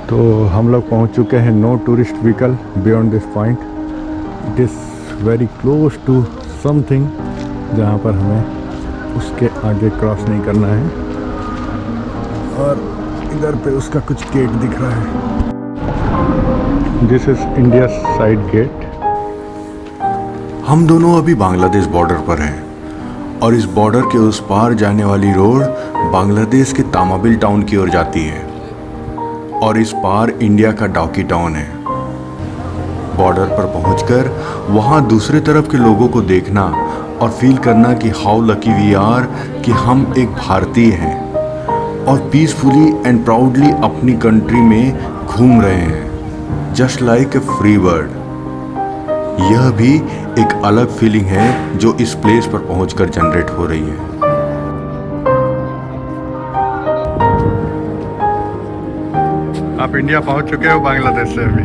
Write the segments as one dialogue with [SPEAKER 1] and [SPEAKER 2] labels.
[SPEAKER 1] तो हम लोग पहुंच चुके हैं no tourist vehicle beyond this point. It is very close to something जहां पर हमें उसके आगे क्रॉस नहीं करना है। और इधर पे उसका कुछ गेट दिख रहा है। This is India side gate.
[SPEAKER 2] हम दोनों अभी बांग्लादेश बॉर्डर पर हैं और इस बॉर्डर के उस पार जाने वाली रोड बांग्लादेश के तामाबिल टाउन की ओर जाती है और इस पार इंडिया का डॉकी टाउन है। बॉर्डर पर पहुंचकर वहां दूसरे तरफ के लोगों को देखना और फील करना कि हाउ लकी वी आर कि हम एक भारतीय हैं और पीसफुली एंड प्राउडली अपनी कंट्री में घूम रहे हैं just like a free bird. यह भी एक अलग फीलिंग है जो इस प्लेस पर पहुंचकर जनरेट हो रही है।
[SPEAKER 1] आप इंडिया पहुंच चुके हो बांग्लादेश से अभी।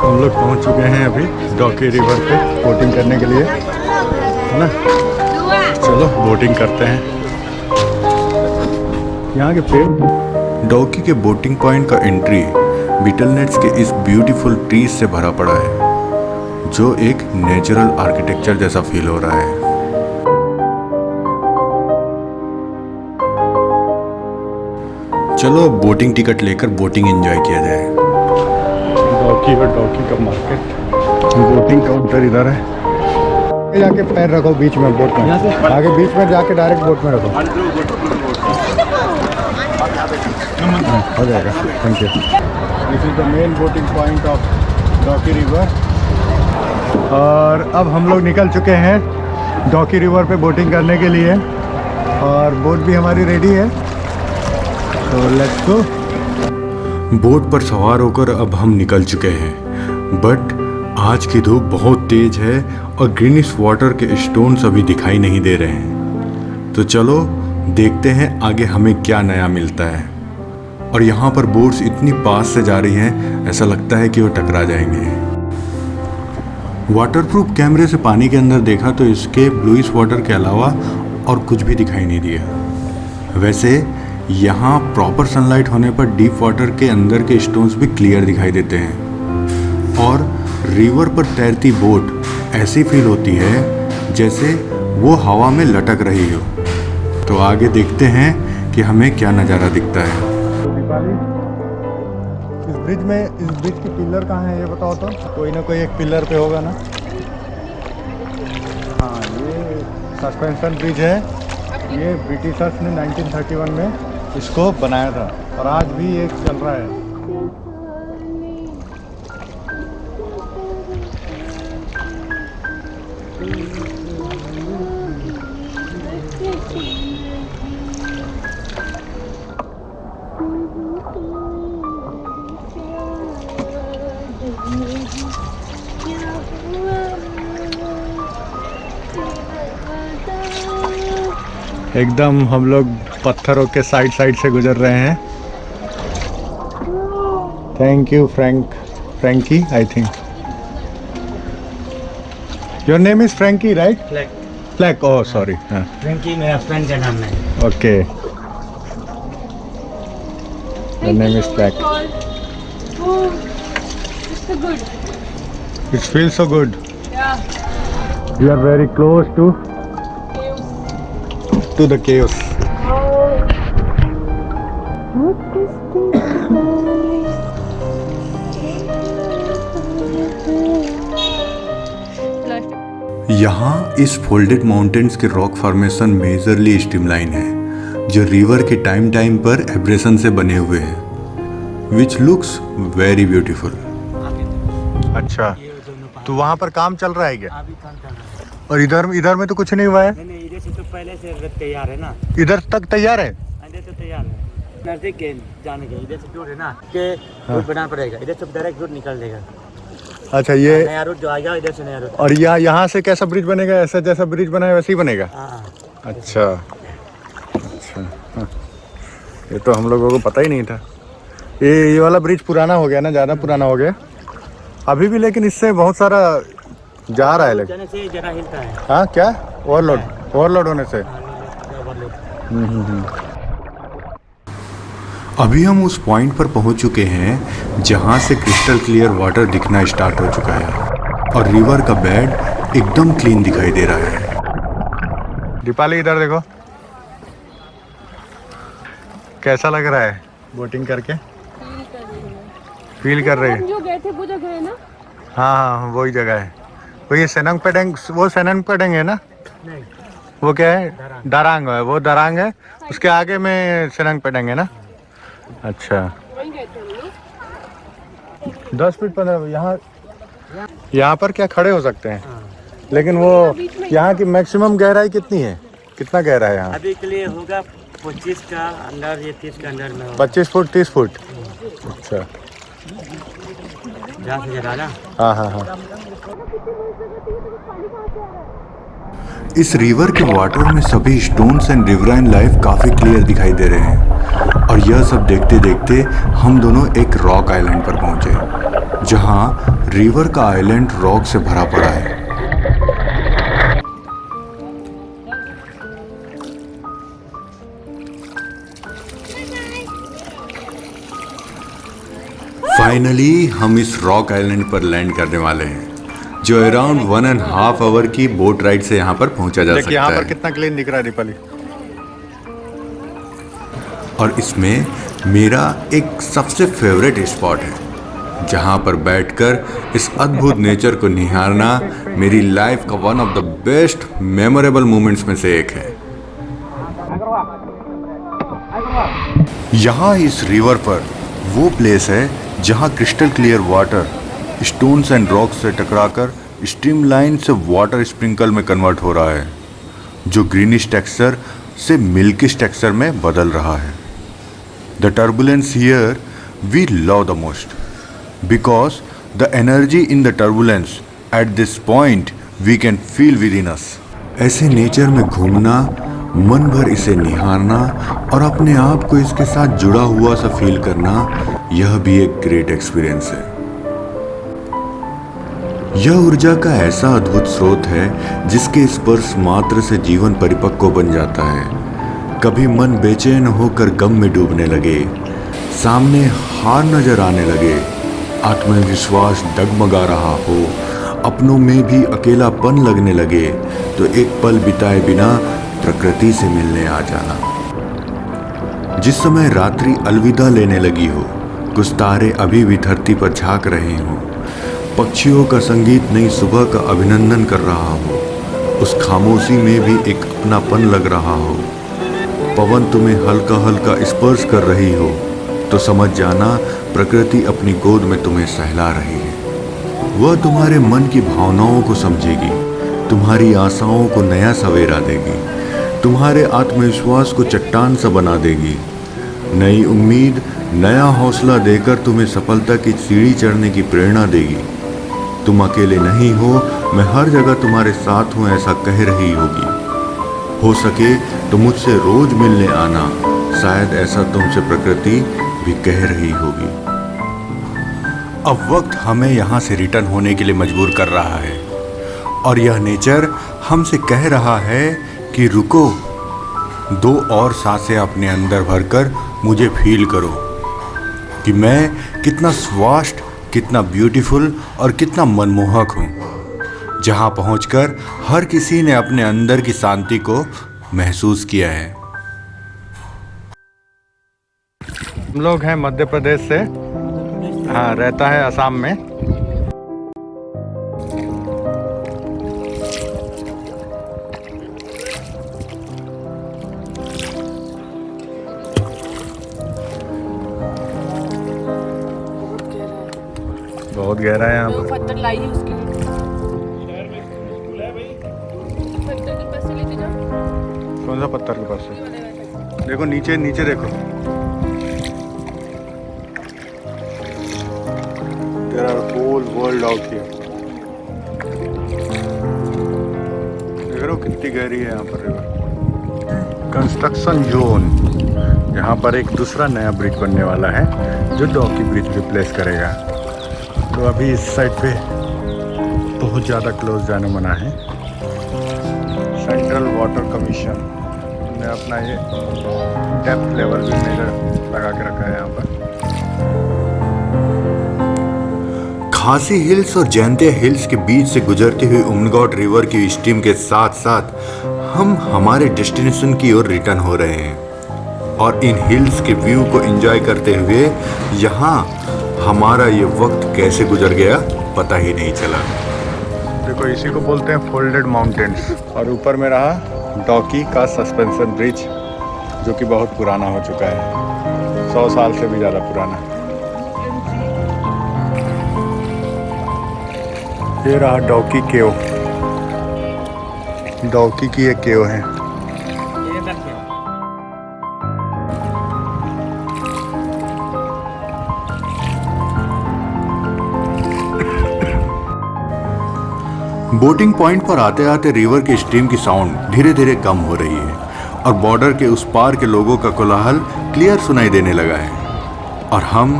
[SPEAKER 1] हम लोग पहुंच चुके हैं अभी डॉकी रिवर पे बोटिंग करने के लिए, है ना। चलो बोटिंग करते हैं। यहाँ के पेड़
[SPEAKER 2] डॉकी के बोटिंग पॉइंट का एंट्री बीटलनेट्स के इस ब्यूटीफुल ट्रीज से भरा पड़ा है जो एक नेचुरल आर्किटेक्चर जैसा फील हो रहा है। चलो बोटिंग टिकट लेकर बोटिंग एंजॉय किया जाए।
[SPEAKER 1] डॉकी और डॉकी का मार्केट, बोटिंग काउंटर इधर है। जाके पैर रखो बीच में बोट में, आगे बीच में जाके डायरेक्ट बोट में रखो, हो जाएगा। Thank you. This is the main boating point of Dawki river. और अब हम लोग निकल चुके हैं डॉकी रिवर पे बोटिंग करने के लिए और बोट भी हमारी रेडी है, तो लेट्स गो।
[SPEAKER 2] बोट पर सवार होकर अब हम निकल चुके हैं बट आज की धूप बहुत तेज है और ग्रीनिश वाटर के स्टोन्स अभी दिखाई नहीं दे रहे हैं। तो चलो देखते हैं आगे हमें क्या नया मिलता है। और यहाँ पर बोट्स इतनी पास से जा रही हैं ऐसा लगता है कि वो टकरा जाएंगे। वाटरप्रूफ कैमरे से पानी के अंदर देखा तो इसके ब्लूइश वाटर के अलावा और कुछ भी दिखाई नहीं दिया। वैसे यहाँ प्रॉपर सनलाइट होने पर डीप वाटर के अंदर के स्टोन्स भी क्लियर दिखाई देते हैं और रिवर पर तैरती बोट ऐसी फील होती है जैसे वो हवा में लटक रही हो। तो आगे देखते हैं कि हमें क्या नज़ारा दिखता है।
[SPEAKER 1] इस ब्रिज की पिलर कहाँ है ये बताओ तो। कोई ना कोई एक पिलर पे होगा ना। हाँ, ये सस्पेंशन ब्रिज है। ये ब्रिटिशर्स ने 1931 में इसको बनाया था और आज भी ये चल रहा है। एकदम हम लोग पत्थरों के साइड से गुजर रहे हैं। Thank you Frankie I think your name is Frankie right? Flack oh sorry. हाँ,
[SPEAKER 3] फ्रैंकी मेरा फ्रेंड का नाम है।
[SPEAKER 1] Okay, your name is Flack. It feels so good.
[SPEAKER 4] Yeah.
[SPEAKER 1] We are very close to the caves.
[SPEAKER 2] यहाँ इस folded mountains के rock formation majorly streamline है जो रिवर के टाइम पर एब्रेशन से बने हुए हैं विच लुक्स वेरी ब्यूटीफुल।
[SPEAKER 1] अच्छा, तो वहाँ पर काम चल रहा है क्या?
[SPEAKER 3] अभी काम चल रहा है।
[SPEAKER 1] और इधर में तो कुछ नहीं हुआ है।
[SPEAKER 3] नहीं, इधर से तो पहले से तैयार है ना।
[SPEAKER 1] इधर तक तैयार है।
[SPEAKER 3] इधर तो तैयार है नजदीक के जाने के। इधर से दूर है ना के रूट बनाना पड़ेगा। इधर से डायरेक्ट रूट निकल देगा।
[SPEAKER 1] अच्छा, ये
[SPEAKER 3] नया रूट जो आएगा इधर से नया रूट।
[SPEAKER 1] और यहाँ से कैसा ब्रिज बनेगा? ऐसा जैसा ब्रिज बना है वैसे ही बनेगा? अच्छा, हाँ। ये तो हम लोगों को पता ही नहीं था। ये वाला ब्रिज पुराना हो गया ना, ज़्यादा पुराना हो गया अभी भी, लेकिन इससे बहुत सारा जा रहा है लेकिन।
[SPEAKER 3] जाने से जरा हिलता है।
[SPEAKER 1] हाँ, क्या ओवरलोड? ओवरलोड होने से।
[SPEAKER 3] ओवरलोड।
[SPEAKER 2] अभी हम उस पॉइंट पर पहुंच चुके हैं जहां से क्रिस्टल क्लियर वाटर दिखना स्टार्ट हो चुका है और रिवर का बेड एकदम क्लीन दिखाई दे रहा है।
[SPEAKER 1] दीपाली इधर देखो, कैसा लग रहा है बोटिंग करके? फील कर रही है?
[SPEAKER 4] जो गए थे वो जगह है ना?
[SPEAKER 1] हाँ हाँ वही जगह है। वो ये सेनंग पेडेंग, वो सेनंग पेडेंग है ना?
[SPEAKER 3] नहीं,
[SPEAKER 1] वो क्या है? दरांग है, वो दरांग है। उसके आगे में सेनंग पेडेंग है ना? अच्छा,
[SPEAKER 4] वहीं गए थे हम लोग।
[SPEAKER 1] 10 फीट 15 यहाँ पर क्या खड़े हो सकते हैं, लेकिन वो यहाँ की मैक्सिमम गहराई कितनी है? कितना गहरा है यहाँ?
[SPEAKER 3] अभी के लिए होगा 25 का अंदर या 30 का अंदर में होगा।
[SPEAKER 1] 25 फुट 30 फुट। अच्छा,
[SPEAKER 3] जहाँ से ज़्यादा ना।
[SPEAKER 1] हाँ हाँ हाँ।
[SPEAKER 2] इस रिवर के वाटर में सभी स्टोन्स एंड रिवराइन लाइफ काफी क्लियर दिखाई दे रहे हैं और यह सब देखते देखते हम दोनों एक रॉक आइलैंड पर पहुंचे जहां रिवर का आइलैंड रॉक से भरा पड़ा है। फाइनली हम इस रॉक आइलैंड पर लैंड करने वाले हैं जो अराउंड 1.5 आवर की बोट राइड से यहाँ पर पहुंचा जा
[SPEAKER 1] देखिए
[SPEAKER 2] सकता
[SPEAKER 1] यहाँ
[SPEAKER 2] है।
[SPEAKER 1] पर कितना क्लीन दिख रहा है दीपाली।
[SPEAKER 2] और इसमें मेरा एक सबसे फेवरेट स्पॉट है जहाँ पर बैठकर इस अद्भुत नेचर को निहारना मेरी लाइफ का one of the best memorable moments में से एक है। यहाँ इस रिवर पर वो प्लेस है जहाँ crystal clear water stones and rocks से टकराकर स्ट्रीमलाइन से वाटर स्प्रिंकल में कन्वर्ट हो रहा है जो ग्रीनिश टेक्सचर से मिल्किश टेक्सचर में बदल रहा है। The turbulence here we love the most because the energy in the turbulence at this point we can feel within us. ऐसे नेचर में घूमना, मन भर इसे निहारना और अपने आप को इसके साथ जुड़ा हुआ सा फील करना, यह भी एक ग्रेट एक्सपीरियंस है। यह ऊर्जा का ऐसा अद्भुत स्रोत है जिसके स्पर्श मात्र से जीवन परिपक्व बन जाता है। कभी मन बेचैन होकर गम में डूबने लगे, सामने हार नजर आने लगे, आत्मविश्वास डगमगा रहा हो, अपनों में भी अकेलापन लगने लगे, तो एक पल बिताए बिना प्रकृति से मिलने आ जाना। जिस समय रात्रि अलविदा लेने लगी हो, कुछ तारे अभी भी धरती पर झांक रहे हो, पक्षियों का संगीत नई सुबह का अभिनंदन कर रहा हो, उस खामोशी में भी एक अपनापन लग रहा हो, पवन तुम्हें हल्का हल्का स्पर्श कर रही हो, तो समझ जाना प्रकृति अपनी गोद में तुम्हें सहला रही है। वह तुम्हारे मन की भावनाओं को समझेगी, तुम्हारी आशाओं को नया सवेरा देगी, तुम्हारे आत्मविश्वास को चट्टान सा बना देगी, नई उम्मीद, नया हौसला देकर तुम्हें सफलता की सीढ़ी चढ़ने की प्रेरणा देगी। तुम अकेले नहीं हो, मैं हर जगह तुम्हारे साथ हूँ ऐसा कह रही होगी। हो सके तो मुझसे रोज मिलने आना, शायद ऐसा तुमसे प्रकृति भी कह रही होगी। अब वक्त हमें यहाँ से रिटर्न होने के लिए मजबूर कर रहा है और यह नेचर हमसे कह रहा है कि रुको, 2 और सांसें अपने अंदर भरकर मुझे फील करो कि मैं कितना स्वास्ट, कितना ब्यूटीफुल और कितना मनमोहक हूँ, जहाँ पहुँचकर हर किसी ने अपने अंदर की शांति को महसूस किया है।
[SPEAKER 1] हम लोग हैं मध्य प्रदेश से, हाँ रहता है असम में। बहुत गहरा है यहाँ पर।
[SPEAKER 4] पत्थर लाई है उसके लिए। पत्थर के पास से लेके जाओ।
[SPEAKER 1] कौन सा पत्थर के पास से? देखो नीचे, नीचे देखो। There are whole world out here. देख रहे हो कितनी गहरी है यहाँ पर रिवर। कंस्ट्रक्शन जोन, यहाँ पर एक दूसरा नया ब्रिज बनने वाला है जो डॉकी ब्रिज रिप्लेस करेगा। तो अभी इस साइड पे बहुत ज़्यादा क्लोज जाने मना है। सेंट्रल वाटर कमीशन ने अपना ये डेप्थ लेवल भी मेजर लगा के रखा है यहाँ पर।
[SPEAKER 2] खासी हिल्स और जयंतिया हिल्स के बीच से गुजरती हुई उमनगौट रिवर की स्ट्रीम के साथ साथ हम हमारे डेस्टिनेशन की ओर रिटर्न हो रहे हैं और इन हिल्स के व्यू को एंजॉय करते हुए यहाँ हमारा ये वक्त कैसे गुजर गया पता ही नहीं चला।
[SPEAKER 1] देखो इसी को बोलते हैं फोल्डेड माउंटेन्स। और ऊपर में रहा डॉकी का सस्पेंशन ब्रिज जो कि बहुत पुराना हो चुका है, 100 साल से भी ज़्यादा पुराना। ये रहा डॉकी केव, डॉकी की एक केव है।
[SPEAKER 3] ये रखिए।
[SPEAKER 2] बोटिंग पॉइंट पर आते आते रिवर के स्ट्रीम की साउंड धीरे धीरे कम हो रही है और बॉर्डर के उस पार के लोगों का कोलाहल क्लियर सुनाई देने लगा है और हम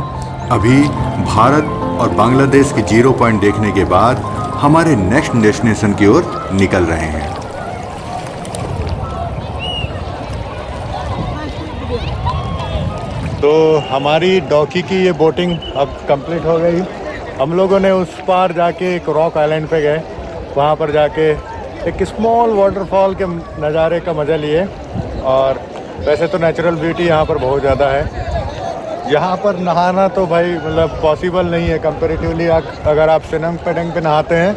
[SPEAKER 2] अभी भारत और बांग्लादेश की 0 पॉइंट देखने के बाद हमारे नेक्स्ट डेस्टिनेशन की ओर निकल रहे हैं।
[SPEAKER 1] तो हमारी डॉकी की ये बोटिंग अब कंप्लीट हो गई। हम लोगों ने उस पार जाके एक रॉक आइलैंड पे गए, वहाँ पर जाके एक स्मॉल वाटरफॉल के नज़ारे का मज़ा लिए। और वैसे तो नेचुरल ब्यूटी यहाँ पर बहुत ज़्यादा है। यहाँ पर नहाना तो भाई मतलब पॉसिबल नहीं है कंपैरेटिवली अगर आप सिनम पेडंग पे नहाते हैं।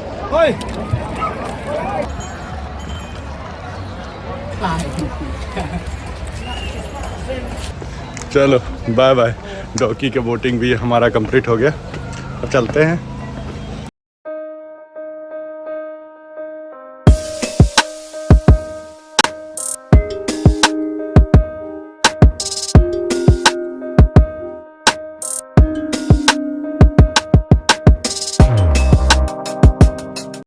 [SPEAKER 1] चलो बाय बाय। डॉकी के बोटिंग भी हमारा कंप्लीट हो गया, अब चलते हैं।